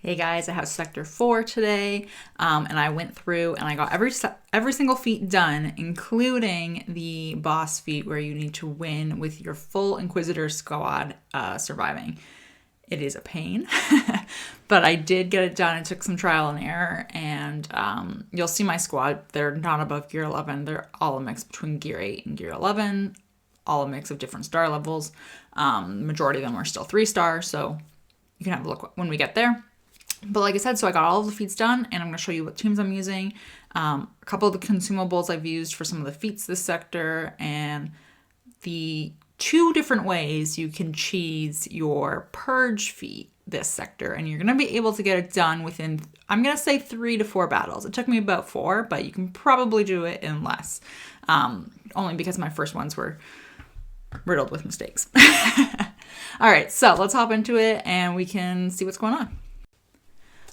Hey guys, I have Sector 4 today, and I went through and I got every single feat done, including the boss feat where you need to win with your full Inquisitor squad surviving. It is a pain, but I did get it done. It took some trial and error, and you'll see my squad. They're not above Gear 11. They're all a mix between Gear 8 and Gear 11, all a mix of different star levels. Majority of them are still 3-star, so you can have a look when we get there. But like I said, so I got all of the feats done, and I'm going to show you what teams I'm using, a couple of the consumables I've used for some of the feats this sector, and the 2 different ways you can cheese your Purge feat this sector. And you're going to be able to get it done within, I'm going to say 3 to 4 battles. It took me about 4, but you can probably do it in less, only because my first ones were riddled with mistakes. All right, so let's hop into it, and we can see what's going on.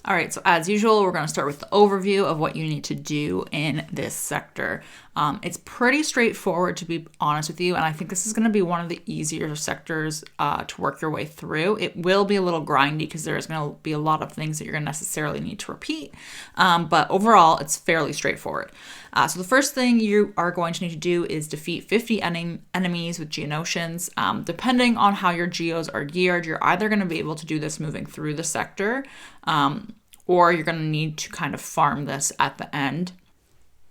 All right, so as usual, we're going to start with the overview of what you need to do in this sector. It's pretty straightforward, to be honest with you, and I think this is going to be one of the easier sectors to work your way through. It will be a little grindy because there's going to be a lot of things that you're going to necessarily need to repeat, but overall, it's fairly straightforward. So the first thing you are going to need to do is defeat 50 enemies with Geonosians. Depending on how your Geos are geared, you're either going to be able to do this moving through the sector, or you're going to need to kind of farm this at the end.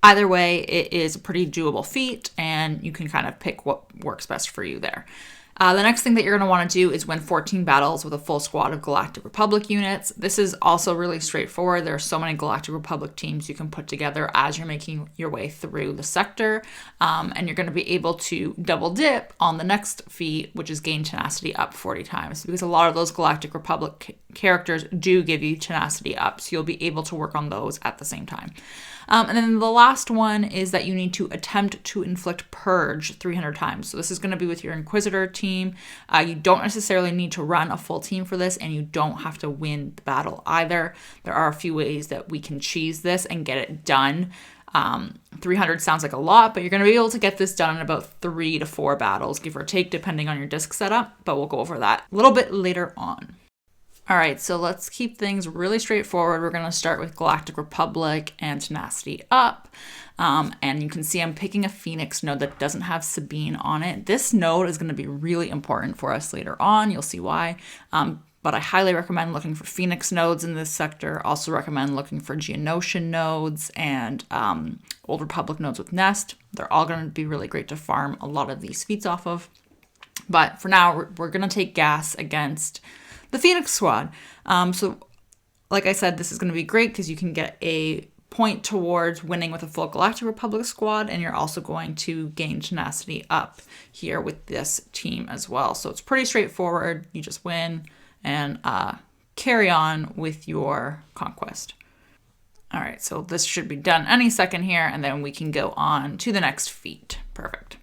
Either way, it is a pretty doable feat, and you can kind of pick what works best for you there. The next thing that you're going to want to do is win 14 battles with a full squad of Galactic Republic units. This is also really straightforward. There are so many Galactic Republic teams you can put together as you're making your way through the sector, and you're going to be able to double dip on the next feat, which is gain Tenacity Up 40 times, because a lot of those Galactic Republic characters do give you Tenacity Up, so you'll be able to work on those at the same time. And then the last one is that you need to attempt to inflict Purge 300 times. So this is going to be with your Inquisitor team. You don't necessarily need to run a full team for this, and you don't have to win the battle either. There are a few ways that we can cheese this and get it done. 300 sounds like a lot, but you're going to be able to get this done in about 3 to 4 battles, give or take, depending on your disc setup. But we'll go over that a little bit later on. All right, so let's keep things really straightforward. We're going to start with Galactic Republic and Tenacity Up. And you can see I'm picking a Phoenix node that doesn't have Sabine on it. This node is going to be really important for us later on. You'll see why. But I highly recommend looking for Phoenix nodes in this sector. Also recommend looking for Geonosian nodes and Old Republic nodes with Nest. They're all going to be really great to farm a lot of these feats off of. But for now, we're going to take gas against the Phoenix squad. So like I said, this is going to be great because you can get a point towards winning with a full Galactic Republic squad, and you're also going to gain Tenacity Up here with this team as well. So it's pretty straightforward. You just win and carry on with your Conquest. All right, so this should be done any second here, and then we can go on to the next feat. Perfect.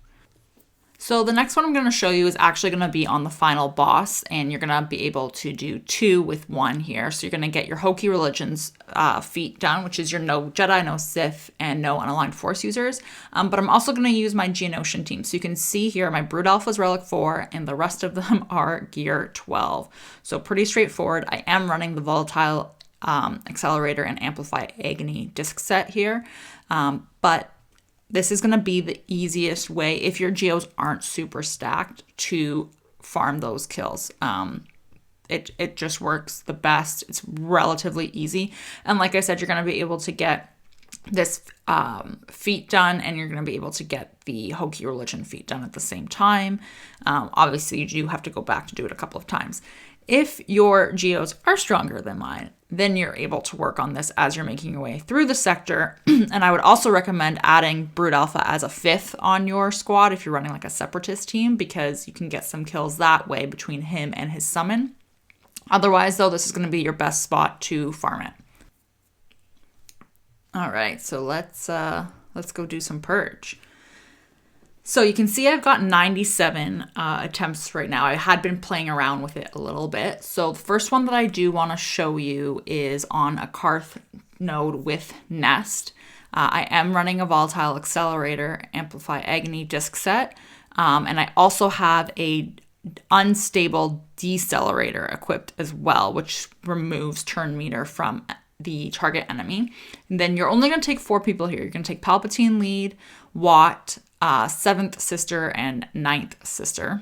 So the next one I'm going to show you is actually going to be on the final boss, and you're going to be able to do 2 with 1 here. So you're going to get your Hokey religions feat done, which is your no Jedi, no Sith, and no unaligned Force users. But I'm also going to use my Geonosian team. So you can see here my Brood Alpha's Relic 4, and the rest of them are Gear 12. So pretty straightforward. I am running the Volatile Accelerator and Amplify Agony disc set here, but this is going to be the easiest way, if your Geos aren't super stacked, to farm those kills. It just works the best. It's relatively easy. And like I said, you're going to be able to get this feat done, and you're going to be able to get the Hokey religion feat done at the same time. Obviously, you do have to go back to do it a couple of times. If your Geos are stronger than mine, then you're able to work on this as you're making your way through the sector. And I would also recommend adding Brood Alpha as a 5th on your squad if you're running like a Separatist team, because you can get some kills that way between him and his summon. Otherwise, though, this is going to be your best spot to farm it. All right, so let's go do some Purge. So you can see I've got 97 attempts right now. I had been playing around with it a little bit. So the first one that I do want to show you is on a Karth node with Nest. I am running a Volatile Accelerator, Amplify Agony disc set. And I also have a unstable decelerator equipped as well, which removes turn meter from the target enemy. And then you're only going to take 4 people here. You're going to take Palpatine lead, Wat, 7th sister, and 9th sister.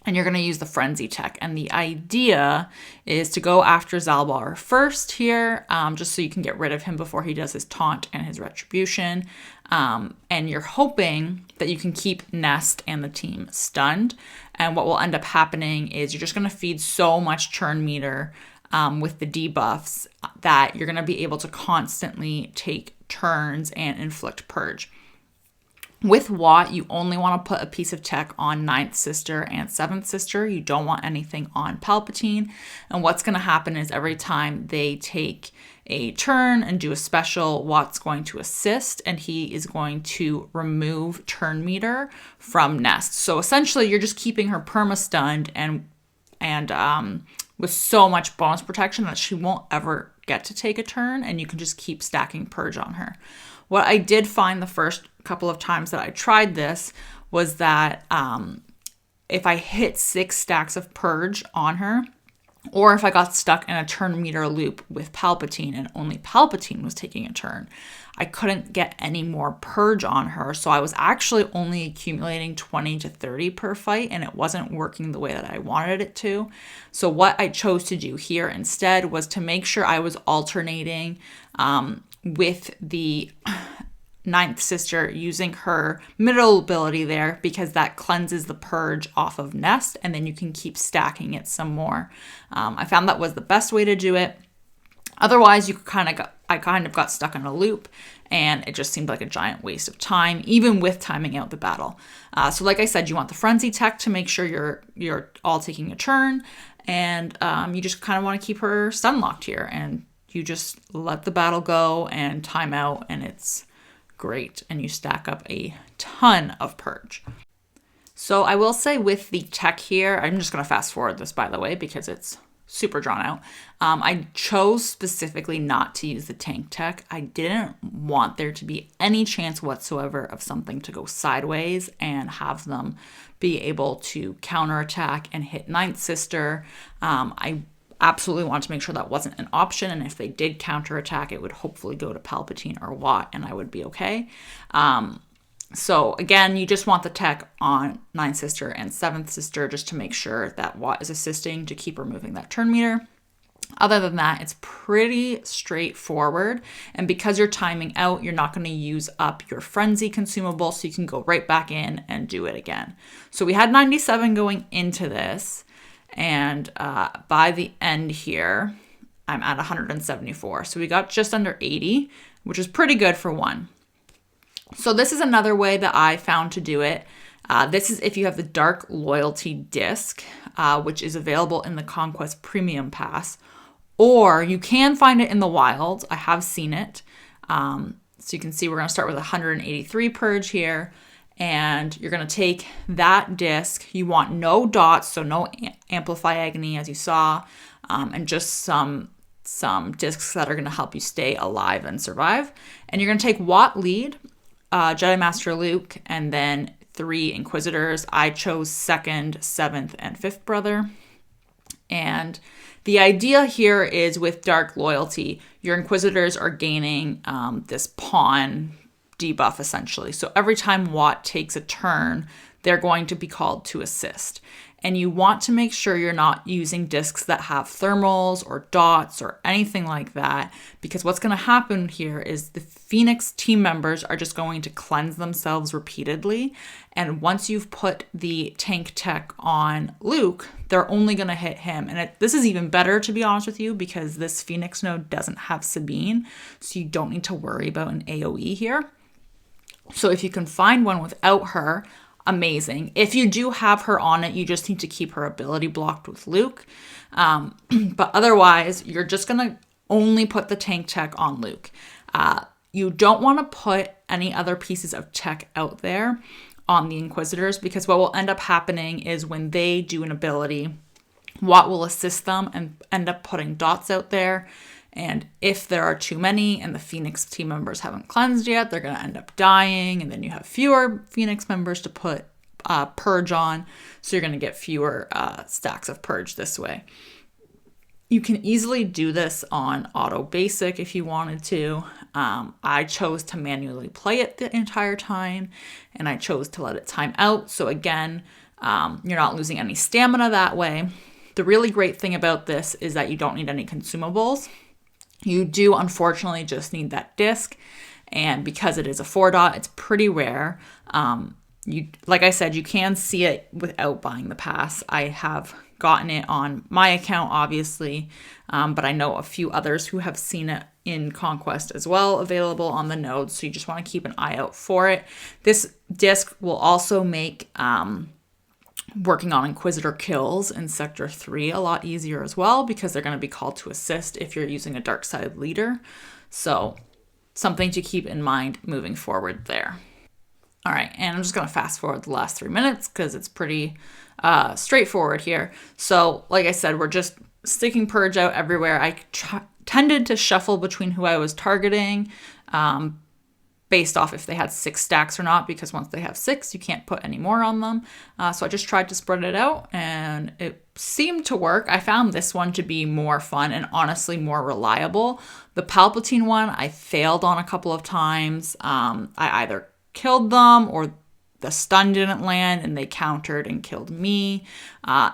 And you're going to use the frenzy tech. And the idea is to go after Zalbar first here, just so you can get rid of him before he does his taunt and his retribution. And you're hoping that you can keep Nest and the team stunned. And what will end up happening is you're just going to feed so much churn meter with the debuffs that you're going to be able to constantly take turns and inflict purge. With Wat, you only want to put a piece of tech on 9th sister and 7th sister. You don't want anything on Palpatine. And what's going to happen is every time they take a turn and do a special, Wat's going to assist, and he is going to remove turn meter from Nest. So essentially, you're just keeping her perma-stunned and with so much bonus protection that she won't ever get to take a turn, and you can just keep stacking purge on her. What I did find the first couple of times that I tried this was that if I hit 6 stacks of purge on her, or if I got stuck in a turn meter loop with Palpatine and only Palpatine was taking a turn, I couldn't get any more purge on her. So I was actually only accumulating 20 to 30 per fight, and it wasn't working the way that I wanted it to. So what I chose to do here instead was to make sure I was alternating with the 9th sister using her middle ability there, because that cleanses the purge off of Nest, and then you can keep stacking it some more. I found that was the best way to do it. Otherwise, I kind of got stuck in a loop, and it just seemed like a giant waste of time, even with timing out the battle. So like I said, you want the frenzy tech to make sure you're all taking a turn, and you just kind of want to keep her stun locked here, and you just let the battle go and time out, and it's great, and you stack up a ton of purge. So I will say with the tech here, I'm just going to fast forward this, by the way, because it's super drawn out. I chose specifically not to use the tank tech. I didn't want there to be any chance whatsoever of something to go sideways and have them be able to counterattack and hit 9th sister. I absolutely want to make sure that wasn't an option, and if they did counterattack, it would hopefully go to Palpatine or Wat, and I would be okay. So again, you just want the tech on 9th sister and 7th sister just to make sure that Wat is assisting to keep removing that turn meter. Other than that, it's pretty straightforward, and because you're timing out, you're not going to use up your frenzy consumable, so you can go right back in and do it again. So we had 97 going into this, and by the end here, I'm at 174. So we got just under 80, which is pretty good for one. So this is another way that I found to do it. This is if you have the Dark Loyalty disc, which is available in the Conquest Premium Pass, or you can find it in the wild. I have seen it. So you can see we're going to start with 183 purge here. And you're going to take that disc. You want no dots, so no Amplify Agony, as you saw, and just some discs that are going to help you stay alive and survive. And you're going to take Wat lead, Jedi Master Luke, and then 3 Inquisitors. I chose 2nd, 7th, and 5th brother. And the idea here is with Dark Loyalty, your Inquisitors are gaining this pawn debuff essentially. So every time Wat takes a turn, they're going to be called to assist. And you want to make sure you're not using discs that have thermals or dots or anything like that, because what's going to happen here is the Phoenix team members are just going to cleanse themselves repeatedly. And once you've put the tank tech on Luke, they're only going to hit him. And this is even better, to be honest with you, because this Phoenix node doesn't have Sabine, so you don't need to worry about an AoE here. So if you can find one without her, amazing. If you do have her on it, you just need to keep her ability blocked with Luke. But otherwise, you're just going to only put the tank tech on Luke. You don't want to put any other pieces of tech out there on the Inquisitors, because what will end up happening is when they do an ability, Wat will assist them and end up putting dots out there. And if there are too many and the Phoenix team members haven't cleansed yet, they're going to end up dying. And then you have fewer Phoenix members to put Purge on, so you're going to get fewer stacks of Purge this way. You can easily do this on auto basic if you wanted to. I chose to manually play it the entire time, and I chose to let it time out. So again, you're not losing any stamina that way. The really great thing about this is that you don't need any consumables. You do unfortunately just need that disc, and because it is a 4-dot, it's pretty rare. Like I said, you can see it without buying the pass. I have gotten it on my account, obviously, but I know a few others who have seen it in Conquest as well, available on the nodes, so you just want to keep an eye out for it. This disc will also make working on Inquisitor kills in Sector 3 a lot easier as well, because they're going to be called to assist if you're using a dark side leader. So something to keep in mind moving forward there. All right, and I'm just going to fast forward the last 3 minutes because it's pretty straightforward here. So like I said, we're just sticking Purge out everywhere. I tended to shuffle between who I was targeting based off if they had 6 stacks or not, because once they have 6, you can't put any more on them. So I just tried to spread it out, and it seemed to work. I found this one to be more fun and honestly more reliable. The Palpatine one I failed on a couple of times. I either killed them or the stun didn't land and they countered and killed me.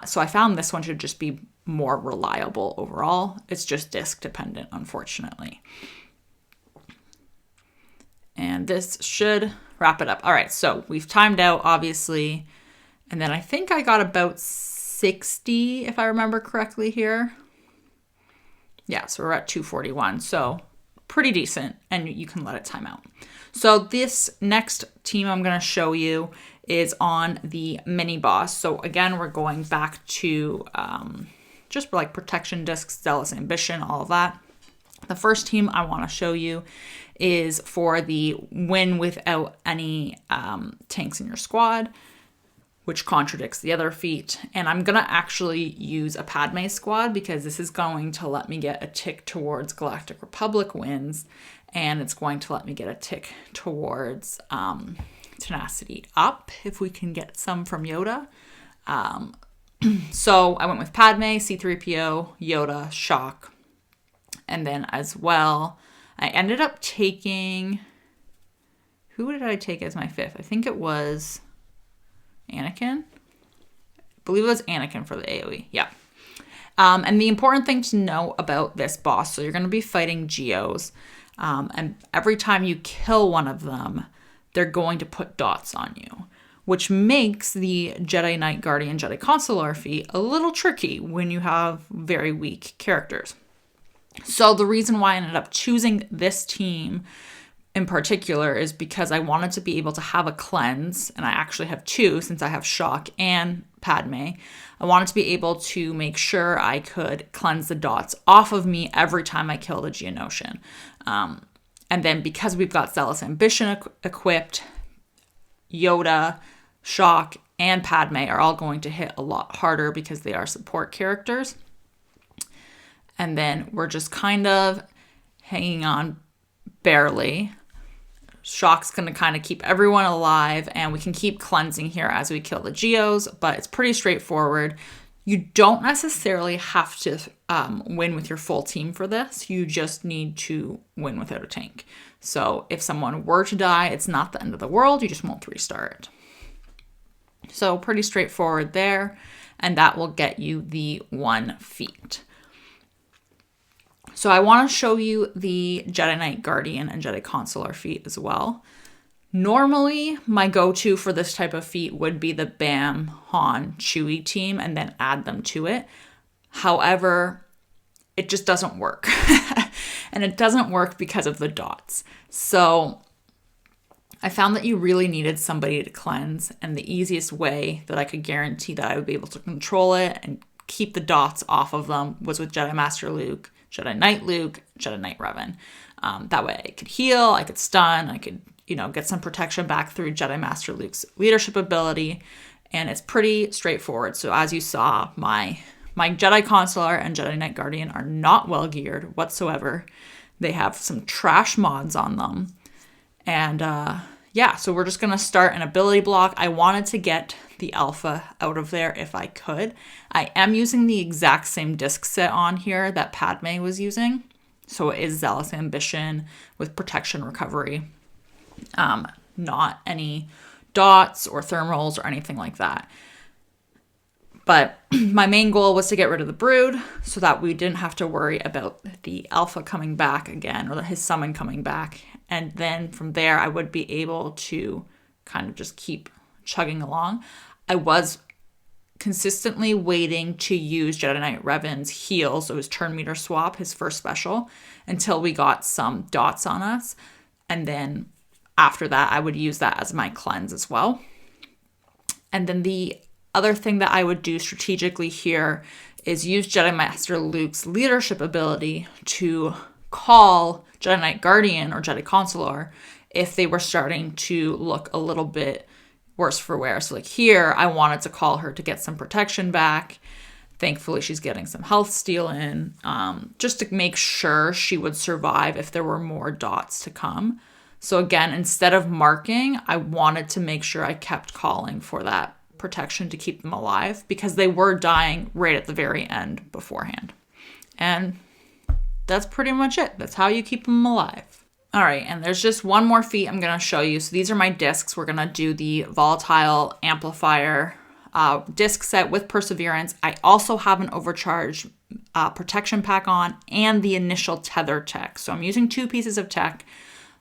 So I found this one to just be more reliable overall. It's just disc dependent, unfortunately. And this should wrap it up. All right, so we've timed out, obviously. And then I think I got about 60, if I remember correctly here. Yeah, so we're at 241. So pretty decent, and you can let it time out. So this next team I'm going to show you is on the mini boss. So again, we're going back to just like protection discs, zealous ambition, all of that. The first team I want to show you is for the win without any tanks in your squad, which contradicts the other feat. And I'm going to actually use a Padme squad because this is going to let me get a tick towards Galactic Republic wins, and it's going to let me get a tick towards Tenacity Up if we can get some from Yoda. So I went with Padme, C-3PO, Yoda, Shock, and then as well, I ended up taking... Who did I take as my 5th? I think it was Anakin. I believe it was Anakin for the AoE. Yeah. And the important thing to know about this boss, so you're going to be fighting Geos, and every time you kill one of them, they're going to put dots on you, which makes the Jedi Knight Guardian Jedi Consular feat a little tricky when you have very weak characters. So the reason why I ended up choosing this team in particular is because I wanted to be able to have a cleanse, and I actually have 2 since I have Shock and Padme. I wanted to be able to make sure I could cleanse the dots off of me every time I killed a Geonosian. And then because we've got Zealous Ambition equipped, Yoda, Shock, and Padme are all going to hit a lot harder because they are support characters. And then we're just kind of hanging on barely. Shock's going to kind of keep everyone alive, and we can keep cleansing here as we kill the Geos, but it's pretty straightforward. You don't necessarily have to win with your full team for this. You just need to win without a tank. So if someone were to die, it's not the end of the world. You just won't restart. So pretty straightforward there, and that will get you the 1 feat. So I want to show you the Jedi Knight Guardian and Jedi Consular feat as well. Normally, my go-to for this type of feat would be the Bam, Han, Chewie team and then add them to it. However, it just doesn't work. And it doesn't work because of the dots. So I found that you really needed somebody to cleanse, and the easiest way that I could guarantee that I would be able to control it and keep the dots off of them was with Jedi Master Luke, Jedi Knight Luke, Jedi Knight Revan. That way I could heal, I could stun, I could, get some protection back through Jedi Master Luke's leadership ability, and it's pretty straightforward. So as you saw, my Jedi Consular and Jedi Knight Guardian are not well geared whatsoever. They have some trash mods on them. And yeah, so we're just going to start an ability block. I wanted to get the alpha out of there if I could. I am using the exact same disc set on here that Padme was using. So it is Zealous Ambition with Protection Recovery. Not any dots or thermals or anything like that. But my main goal was to get rid of the Brood so that we didn't have to worry about the alpha coming back again or his summon coming back. And then from there, I would be able to kind of just keep chugging along. I was consistently waiting to use Jedi Knight Revan's heal, so his turn meter swap, his first special, until we got some dots on us. And then after that, I would use that as my cleanse as well. And then the other thing that I would do strategically here is use Jedi Master Luke's leadership ability to call Jedi Knight Guardian or Jedi Consular if they were starting to look a little bit worse for wear. So like here, I wanted to call her to get some protection back. Thankfully, she's getting some health steal in, just to make sure she would survive if there were more dots to come. So again, instead of marking, I wanted to make sure I kept calling for that protection to keep them alive because they were dying right at the very end beforehand. And that's pretty much it. That's how you keep them alive. All right, and there's just one more feat I'm going to show you. So these are my discs. We're going to do the Volatile Amplifier disc set with Perseverance. I also have an Overcharge protection pack on and the initial tether tech. So I'm using 2 pieces of tech.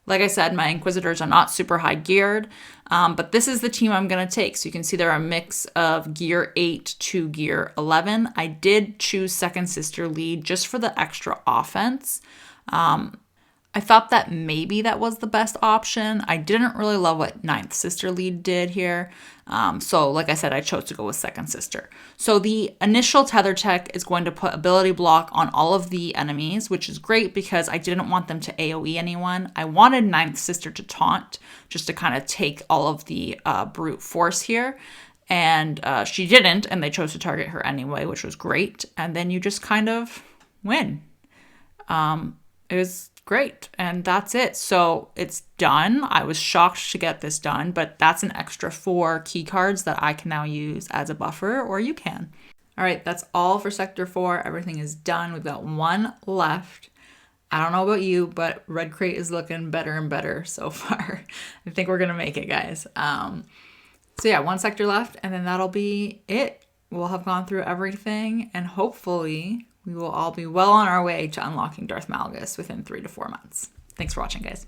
Like I said, my Inquisitors are not super high geared, but this is the team I'm going to take. So you can see they're a mix of gear 8 to gear 11. I did choose Second Sister lead just for the extra offense. I thought that maybe that was the best option. I didn't really love what Ninth Sister lead did here. So like I said, I chose to go with Second Sister. So the initial tether tech is going to put ability block on all of the enemies, which is great because I didn't want them to AoE anyone. I wanted Ninth Sister to taunt just to kind of take all of the brute force here. And she didn't, and they chose to target her anyway, which was great. And then you just kind of win. It was great. And that's it. So it's done. I was shocked to get this done, but that's an extra 4 key cards that I can now use as a buffer, or you can. All right, that's all for Sector 4. Everything is done. We've got 1 left. I don't know about you, but Red Crate is looking better and better so far. I think we're going to make it, guys. So yeah, 1 sector left, and then that'll be it. We'll have gone through everything, and hopefully we will all be well on our way to unlocking Darth Malgus within 3 to 4 months. Thanks for watching, guys.